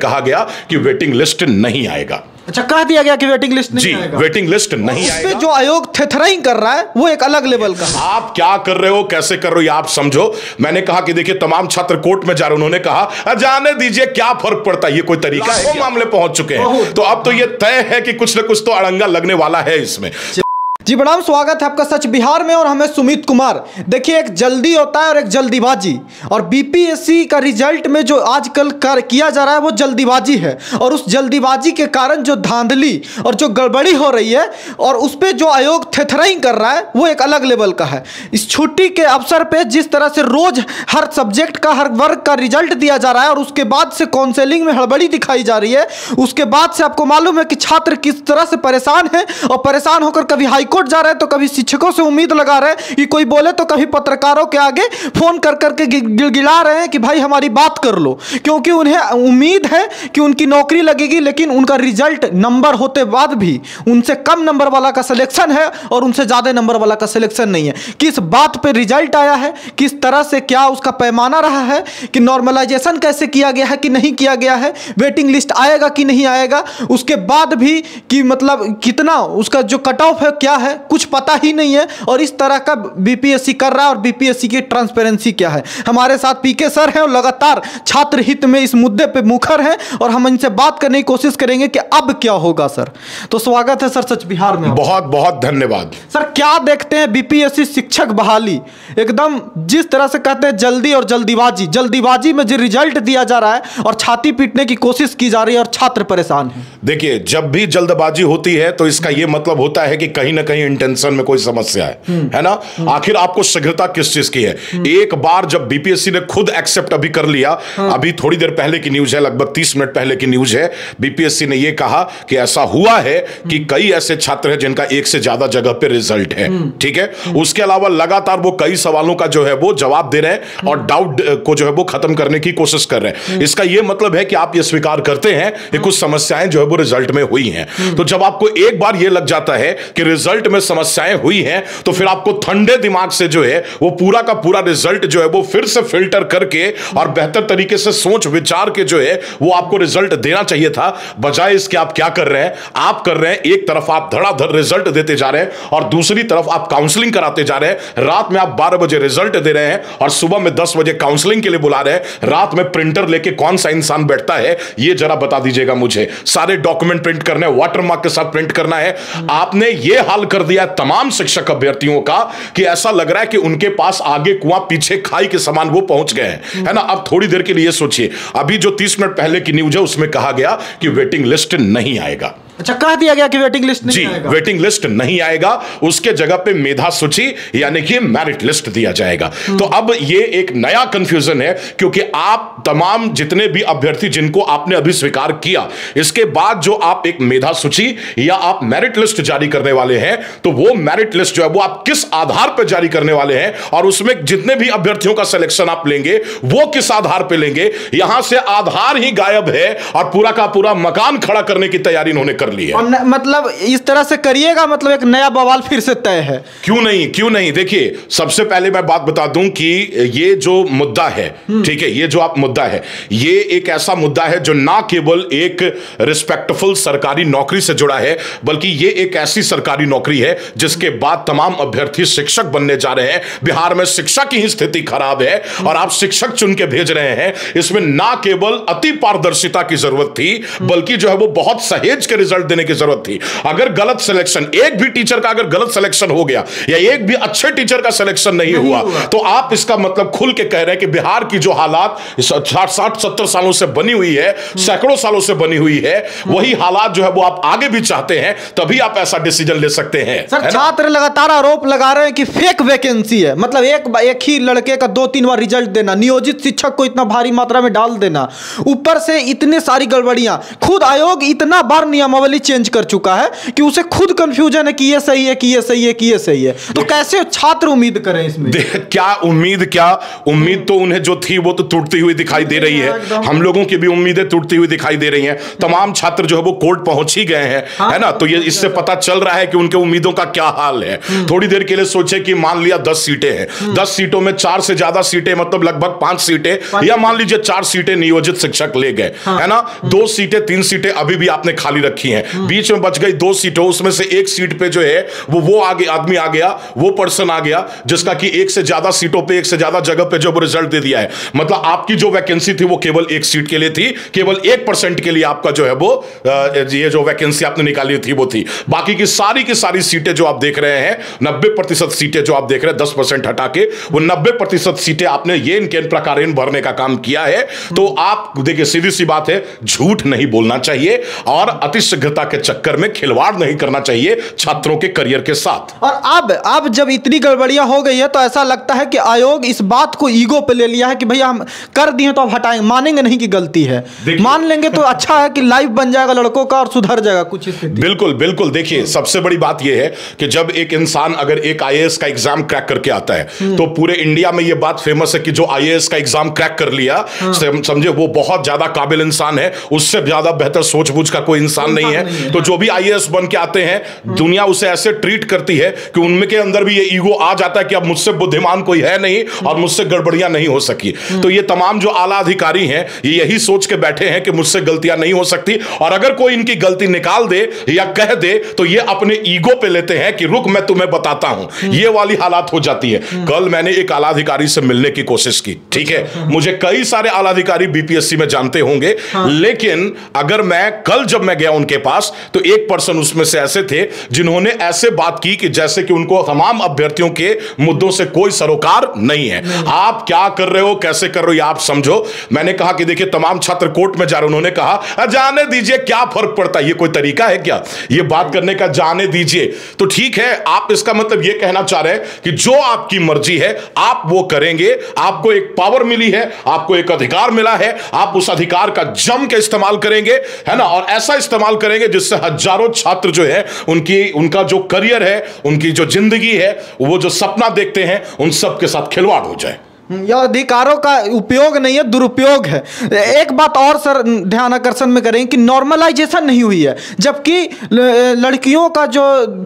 कहा गया कि वेटिंग लिस्ट नहीं आएगा। अच्छा, कह दिया गया कि वेटिंग लिस्ट नहीं आएगा। वेटिंग लिस्ट नहीं आएगा। जो आयोग थेथराइंग कर रहा है वो एक अलग लेवल का है। आप क्या कर रहे हो, कैसे कर रहे हो, ये आप समझो। मैंने कहा कि देखिए तमाम छात्र कोर्ट में जा रहे, उन्होंने कहा जाने दीजिए, क्या फर्क पड़ता है, ये कोई तरीका है? वो मामले पहुंच चुके हैं, तो अब तो ये तय है कि कुछ न कुछ तो अड़ंगा लगने वाला है इसमें। जी प्रणाम, स्वागत है आपका सच बिहार में और हमें सुमित कुमार। देखिए, एक जल्दी होता है और एक जल्दीबाजी, और बीपीएससी का रिजल्ट में जो आजकल किया जा रहा है वो जल्दीबाजी है। और उस जल्दीबाजी के कारण जो धांधली और जो गड़बड़ी हो रही है और उस पर जो आयोग थेथराइंग कर रहा है वो एक अलग लेवल का है। इस छुट्टी के अवसर पर जिस तरह से रोज हर सब्जेक्ट का, हर वर्ग का रिजल्ट दिया जा रहा है और उसके बाद से काउंसलिंग में हड़बड़ी दिखाई जा रही है, उसके बाद से आपको मालूम है कि छात्र किस तरह से परेशान है, और परेशान होकर कभी हाईकोर्ट जा रहे हैं तो कभी शिक्षकों से उम्मीद लगा रहे हैं कि कोई बोले, तो कभी पत्रकारों के आगे फोन कर करके गिड़गिड़ा रहे हैं कि भाई हमारी बात कर लो, क्योंकि उन्हें उम्मीद है कि उनकी नौकरी लगेगी। लेकिन उनका रिजल्ट नंबर होते बाद भी उनसे कम नंबर वाला का सिलेक्शन है और उनसे ज्यादा नंबर वाला का सिलेक्शन नहीं है। किस बात पे रिजल्ट आया है, किस तरह से, क्या उसका पैमाना रहा है, कि नॉर्मलाइजेशन कैसे किया गया है कि नहीं किया गया है, वेटिंग लिस्ट आएगा कि नहीं आएगा, उसके बाद भी कि मतलब कितना उसका जो कट ऑफ है क्या है, कुछ पता ही नहीं है। और इस तरह का बीपीएससी कर रहा है, और बीपीएससी की ट्रांसपेरेंसी क्या है। हमारे साथ पीके सर हैं और लगातार छात्र हित में इस मुद्दे पे मुखर हैं, और हम इनसे बात करने की कोशिश करेंगे कि अब क्या होगा। सर, तो स्वागत है सर सच बिहार में। बहुत बहुत धन्यवाद। सर, क्या देखते हैं बीपीएससी शिक्षक बहाली, एकदम जिस तरह से कहते हैं जल्दी और जल्दीबाजी में जो रिजल्ट दिया जा रहा है और छाती पीटने की कोशिश की जा रही है और छात्र परेशान है। देखिए, जब भी जल्दबाजी होती है तो इसका यह मतलब होता है कि कहीं ना कहीं इंटेंशन में कोई समस्या है ना। आखिर आपको शीघ्रता किस चीज की है? एक बार जब बीपीएससी ने खुद एक्सेप्ट अभी कर लिया, अभी थोड़ी देर पहले की न्यूज है, लगभग 30 मिनट पहले की न्यूज है, बीपीएससी ने यह कहा कि ऐसा हुआ है कि कई ऐसे छात्र हैं जिनका एक से ज्यादा जगह पे रिजल्ट है। ठीक है, उसके अलावा लगातार वो कई सवालों का जो है वो जवाब दे रहे हैं और डाउट को जो है वो खत्म करने की कोशिश कर रहे हैं। इसका यह मतलब है कि आप ये स्वीकार करते हैं कि कुछ समस्याएं जो है वो रिजल्ट में हुई हैं। तो जब आपको एक बार यह लग जाता है कि रिजल्ट में समस्याएं हुई हैं, तो फिर आपको ठंडे दिमाग से जो है वो पूरा का पूरा रिजल्ट जो है वो फिर से फिल्टर करके और बेहतर तरीके से सोच विचार के जो है वो आपको रिजल्ट देना चाहिए था। बजाय इसके आप क्या कर रहे हैं? आप कर रहे हैं, एक तरफ आप धड़ाधड़ रिजल्ट देते जा रहे हैं और दूसरी तरफ आप काउंसलिंग कराते जा रहे हैं। रात में आप 12 बजे रिजल्ट दे रहे हैं और सुबह में 10 बजे काउंसलिंग के लिए बुला रहे हैं। रात में प्रिंटर लेके कौन सा इंसान बैठता है, ये जरा बता दीजिएगा मुझे। सारे डॉक्यूमेंट प्रिंट करने, वाटरमार्क के साथ प्रिंट करना है। आपने ये हाल कर दिया तमाम शिक्षक अभ्यर्थियों का कि ऐसा लग रहा है कि उनके पास आगे कुआं पीछे खाई के समान वो पहुंच गए हैं, है ना। अब थोड़ी देर के लिए सोचिए, अभी जो 30 मिनट पहले की न्यूज है उसमें कहा गया कि वेटिंग लिस्ट नहीं आएगा। अच्छा, कह दिया गया कि वेटिंग लिस्ट नहीं आएगा। वेटिंग लिस्ट नहीं आएगा, उसके जगह पे मेधा सूची यानी कि मेरिट लिस्ट दिया जाएगा। तो अब ये एक नया कंफ्यूजन है, क्योंकि आप तमाम जितने भी अभ्यर्थी जिनको आपने अभी स्वीकार किया, इसके बाद जो आप एक मेधा सूची या आप मेरिट लिस्ट जारी करने वाले हैं, तो वो मेरिट लिस्ट जो है वो आप किस आधार पर जारी करने वाले हैं और उसमें जितने भी अभ्यर्थियों का सिलेक्शन आप लेंगे वो किस आधार पर लेंगे, यहां से आधार ही गायब है और पूरा का पूरा मकान खड़ा करने की तैयारी इन्होंने कर ली है। मतलब इस तरह से करिएगा, मतलब एक नया बवाल फिर से तय है। क्यों नहीं। देखिए, सबसे पहले मैं बात बता दूं कि ये जो मुद्दा है, ठीक है, ये जो आप मुद्दा है, ये एक ऐसा मुद्दा है जो ना केवल एक रिस्पेक्टफुल सरकारी नौकरी से जुड़ा है, बल्कि ये एक ऐसी सरकारी नौकरी है जिसके बाद तमाम अभ्यर्थी शिक्षक बनने जा रहे हैं। बिहार में शिक्षा की ही स्थिति खराब है और आप शिक्षक चुन के भेज रहे हैं। इसमें ना केवल अति पारदर्शिता की जरूरत थी, बल्कि जो है वो बहुत सहेज के रिजल्ट देने की जरूरत थी। अगर गलत सिलेक्शन, एक भी टीचर का अगर गलत सिलेक्शन हो गया या एक भी अच्छे टीचर का सिलेक्शन नहीं हुआ, तो आप इसका मतलब खुल के कह रहे हैं कि बिहार की जो हालात 60-70 सालों से बनी हुई है, सैकड़ों सालों से बनी हुई है, वही हालात जो है वो आप आगे भी चाहते हैं, तभी आप ऐसा डिसीजन ले सकते हैं। सर, छात्र लगातार आरोप लगा रहे हैं कि फेक वैकेंसी है, मतलब एक ही लड़के का 2-3 बार रिजल्ट देना, नियोजित शिक्षक को इतना भारी मात्रा में डाल देना, ऊपर से इतने सारी गड़बड़ियां, खुद आयोग इतना बार नियमावली शब्दावली चेंज कर चुका है कि उसे खुद कंफ्यूजन है कि ये सही है, कि ये सही है, कि ये सही है। तो कैसे छात्र उम्मीद करें इसमें? क्या उम्मीद तो उन्हें जो थी वो तो टूटती हुई दिखाई दे रही है। हम लोगों की भी उम्मीदें टूटती हुई दिखाई दे रही हैं। तमाम छात्र जो है वो कोर्ट पहुंच ही गए हैं, है ना। तो ये इससे पता चल रहा है कि उनके उम्मीदों का क्या हाल है। थोड़ी देर के लिए सोचे कि मान लिया 10 सीटें हैं, 10 सीटों में 4 से ज्यादा सीटें, मतलब लगभग 5 सीटें, या मान लीजिए 4 सीटें नियोजित शिक्षक ले गए, है ना। 2 सीटें 3 सीटें अभी भी आपने खाली रखी हैं, बीच में बच गई 2 सीटें, उसमें से एक सीट पे जो है वो आदमी आ गया, वो पर्सन आ गया जिसका कि एक से ज्यादा सीटों पे, एक से ज्यादा जगह पे जो रिजल्ट दे दिया है। मतलब आपकी जो वैकेंसी थी वो केवल एक सीट के लिए थी, केवल 1% के लिए आपका जो है वो ये जो वैकेंसी आपने निकाली थी वो थी। बाकी की सारी सीटें जो आप देख रहे हैं, 90% सीटें जो आप देख रहे हैं, 10% हटा के वो 90% सीटें आपने ये इनके प्रकार भरने का काम किया है। तो आप देखिए, सीधी सी बात है, झूठ नहीं बोलना चाहिए और अतिशीघ्रता के चक्कर में खिलवाड़ नहीं करना चाहिए छात्रों के करियर के साथ। और अब जब इतनी गड़बड़ियां हो गई है तो ऐसा लगता है कि आयोग इस बात को ईगो पे ले लिया है कि भैया हम कर दिए तो अब हटाएंगे, मानेंगे नहीं कि गलती है। मान लेंगे तो अच्छा है कि लाइफ बन जाएगा लड़कों का और सुधर जाएगा कुछ स्थिति। बिल्कुल देखिए, सबसे बड़ी बात यह है कि जब एक इंसान अगर एक आईएएस का एग्जाम क्रैक करके आता है तो पूरे इंडिया में यह बात फेमस है कि जो आईएएस का एग्जाम क्रैक कर लिया, समझे, वो बहुत ज्यादा काबिल इंसान है, उससे ज्यादा बेहतर सोच बूझ का कोई इंसान नहीं है। तो जो भी आईएएस बन के आते हैं, दुनिया उसे ऐसे ट्रीट करती है कि उनके अंदर भी ये ईगो आ जाता है कि अब मुझसे बुद्धिमान कोई है नहीं और मुझसे गड़बड़ियां नहीं हो सकी। तो ये तमाम जो आला अधिकारी हैं, ये यही सोच के बैठे हैं कि मुझसे गलतियां नहीं हो सकती, और अगर कोई इनकी गलती निकाल दे या कह दे तो ये अपने ईगो पे लेते हैं कि रुक मैं तुम्हें बताता हूं। ये वाली हालात हो जाती है। कल मैंने एक आला अधिकारी से मिलने की कोशिश की, ठीक है, मुझे कई सारे आला अधिकारी बीपीएससी में जानते होंगे, लेकिन अगर मैं कल जब मैं गया उनके पास तो एक पर्सन उसमें से ऐसे थे जिन्होंने ऐसे बात की कि जैसे कि उनको तमाम अभ्यर्थियों के मुद्दों से कोई सरोकार नहीं है। आप क्या कर रहे हो, कैसे कर रहे हो, आप समझो। मैंने कहा कि देखिए, तमाम छात्र कोर्ट में जा रहे, उन्होंने कहा जाने दीजिए, क्या फर्क पड़ता है, ये कोई तरीका है क्या ये बात करने का, जाने दीजिए। तो ठीक है, आप इसका मतलब ये कहना चाह रहे हैं कि जो आपकी मर्जी है आप वो करेंगे, आपको एक पावर मिली है, आपको एक अधिकार मिला है, आप उस अधिकार का जम के इस्तेमाल करेंगे, है ना, और ऐसा इस्तेमाल करेंगे जिससे हजारों छात्र जो है उनका जो करियर है, उनकी जो जिंदगी है, वो जो सपना देखते हैं, उन सब के साथ खिलवाड़ हो जाए। यह अधिकारों का उपयोग नहीं है, दुरुपयोग है। एक बात और सर ध्यान आकर्षण में करें कि नॉर्मलाइजेशन नहीं हुई है, जबकि लड़कियों का जो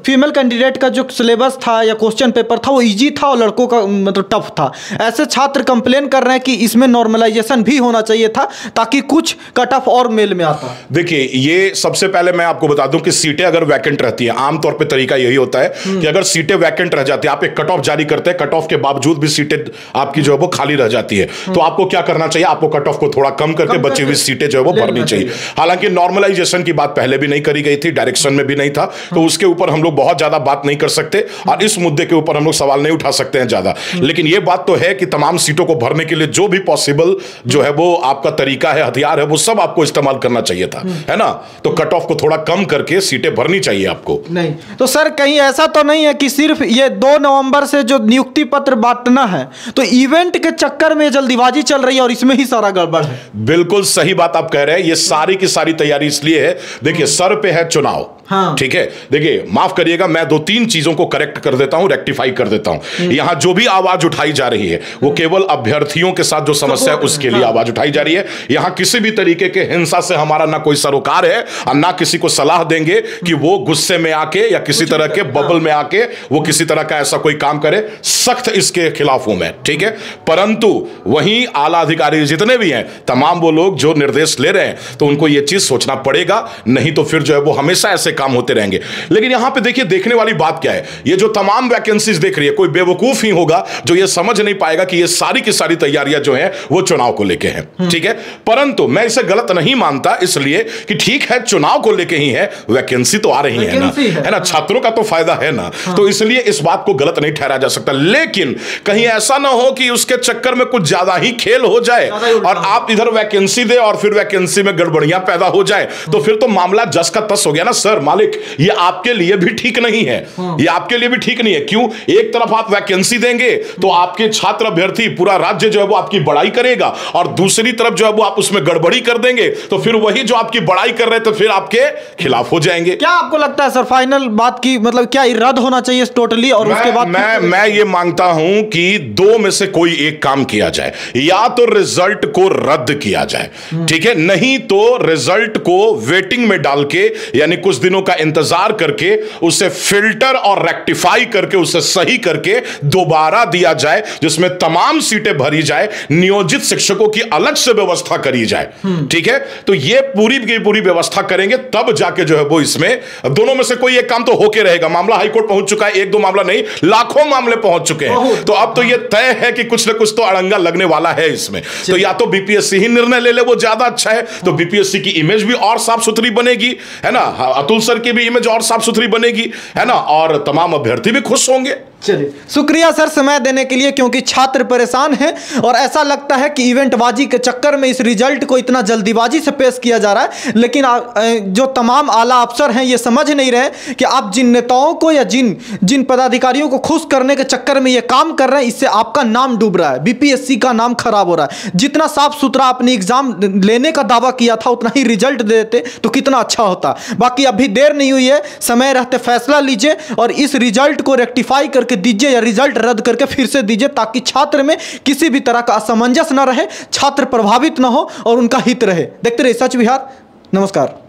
फीमेल कैंडिडेट का जो सिलेबस था या क्वेश्चन पेपर था वो इजी था और लड़कों का मतलब टफ था। ऐसे छात्र कंप्लेन कर रहे हैं कि इसमें नॉर्मलाइजेशन भी होना चाहिए था ताकि कुछ कट ऑफ और मेल में आता। देखिए, ये सबसे पहले मैं आपको बता दूं कि सीटें अगर वैकेंट रहती है, आमतौर पर तरीका यही होता है कि अगर सीटें वैकेंट रह जाती है, आप एक कट ऑफ जारी करते हैं, कट ऑफ के बावजूद भी सीटें आपकी वो खाली रह जाती है, तो आपको क्या करना चाहिए, आपको कट ऑफ को थोड़ा कम करके बची हुई सीटें जो है वो भरनी चाहिए। हालांकि नॉर्मलाइजेशन की बात पहले भी नहीं करी गई थी, डायरेक्शन में भी नहीं था, तो उसके ऊपर हम लोग बहुत ज्यादा बात नहीं कर सकते और इस मुद्दे के ऊपर हम लोग सवाल नहीं उठा सकते हैं ज्यादा। लेकिन यह बात तो है कि तमाम सीटों को भरने के लिए जो भी पॉसिबल जो है वो आपका तरीका है, हथियार है, वो सब आपको इस्तेमाल करना चाहिए था, है ना। तो कट ऑफ को थोड़ा कम करके सीटें भरनी चाहिए आपको। नहीं तो सर कहीं ऐसा तो नहीं है कि सिर्फ ये 2 नवंबर से जो नियुक्ति पत्र बांटना है तो इवेंट के चक्कर में जल्दीबाजी चल रही है और इसमें ही सारा गड़बड़ है? बिल्कुल सही बात आप कह रहे हैं। ये सारी की सारी तैयारी इसलिए है, देखिए सर पे है चुनाव, हाँ। ठीक है, देखिए माफ करिएगा, मैं 2-3 चीजों को करेक्ट कर देता हूं, रेक्टिफाई कर देता हूं। यहां जो भी आवाज उठाई जा रही है वो केवल अभ्यर्थियों के साथ जो समस्या है उसके लिए आवाज उठाई जा रही है। यहां किसी भी तरीके के हिंसा से हमारा ना कोई सरोकार है और ना किसी को सलाह देंगे कि वो गुस्से में आके या किसी तरह के बबल में आके वो किसी तरह का ऐसा कोई काम करे। सख्त इसके खिलाफ हूं मैं, ठीक है। परंतु वहीं आला अधिकारी जितने भी हैं, तमाम वो लोग जो निर्देश ले रहे हैं, तो उनको ये चीज सोचना पड़ेगा, नहीं तो फिर जो है वो हमेशा ऐसे काम होते रहेंगे। लेकिन यहां पे देखिए, देखने वाली बात क्या है, ये जो तमाम वैकेंसीज देख रही है, कोई बेवकूफ ही होगा जो ये समझ नहीं पाएगा कि ये सारी की सारी तैयारियां जो हैं वो चुनाव को लेके हैं, ठीक है। परंतु मैं इसे गलत नहीं मानता, इसलिए कि ठीक है चुनाव को लेके ही है, वैकेंसी तो आ रही है ना, है ना, छात्रों का तो फायदा है ना, तो इसलिए इस बात को गलत नहीं ठहराया जा सकता। लेकिन कहीं ऐसा ना हो कि उसके चक्कर में कुछ ज्यादा ही खेल हो जाए और आप इधर वैकेंसी दे और फिर वैकेंसी में गड़बड़ियां पैदा हो जाए, तो फिर तो मामला जस का तस हो गया ना सर। मालिक, ये आपके लिए भी ठीक नहीं है, ये आपके लिए भी ठीक नहीं है। क्यों? एक तरफ आप वैकेंसी देंगे तो आपके छात्र अभ्यर्थी, पूरा राज्य जो है वो आपकी बड़ाई करेगा, और दूसरी तरफ जो है वो आप उसमें गड़बड़ी कर देंगे तो फिर वही जो आपकी बड़ाई कर रहे थे फिर आपके खिलाफ हो जाएंगे। क्या आपको लगता है सर फाइनल बात की, मतलब क्या रद्द होना चाहिए टोटली, और उसके बाद मैं ये मांगता हूं कि दो में से कोई एक काम किया जाए, या तो रिजल्ट को रद्द किया जाए, ठीक है, नहीं तो रिजल्ट को वेटिंग में डाल के, यानी कुछ दिनों का इंतजार करके उसे फिल्टर और रेक्टिफाई करके उसे सही करके दोबारा दिया जाए, जिसमें तमाम सीटें भरी जाए, नियोजित शिक्षकों की अलग से व्यवस्था करी जाए, ठीक है। तो ये पूरी की पूरी व्यवस्था करेंगे तब जाके जो है वो इसमें दोनों में से कोई एक काम तो होके रहेगा। मामला हाईकोर्ट पहुंच चुका है, एक दो मामला नहीं, लाखों मामले पहुंच चुके हैं, तो अब तो ये तय है कि कुछ ना कुछ तो अड़ंगा लगने वाला है इसमें। तो या तो बीपीएससी ही निर्णय ले ले, वो ज्यादा अच्छा है, तो बीपीएससी की इमेज भी और साफ सुथरी बनेगी, है ना, अतुल सर की भी इमेज और साफ सुथरी बनेगी, है ना, और तमाम अभ्यर्थी भी खुश होंगे। चलिए, शुक्रिया सर समय देने के लिए, क्योंकि छात्र परेशान हैं और ऐसा लगता है कि इवेंटबाजी के चक्कर में इस रिजल्ट को इतना जल्दीबाजी से पेश किया जा रहा है। लेकिन जो तमाम आला अफसर हैं ये समझ नहीं रहे कि आप जिन नेताओं को या जिन पदाधिकारियों को खुश करने के चक्कर में ये काम कर रहे हैं, इससे आपका नाम डूब रहा है, बीपीएससी का नाम खराब हो रहा है। जितना साफ सुथरा अपनी एग्जाम लेने का दावा किया था उतना ही रिजल्ट दे देते तो कितना अच्छा होता। बाकी अभी देर नहीं हुई है, समय रहते फैसला लीजिए और इस रिजल्ट को रेक्टिफाई करके दीजिए या रिजल्ट रद्द करके फिर से दीजिए, ताकि छात्र में किसी भी तरह का असमंजस न रहे, छात्र प्रभावित न हो और उनका हित रहे। देखते रहिए सच बिहार। नमस्कार।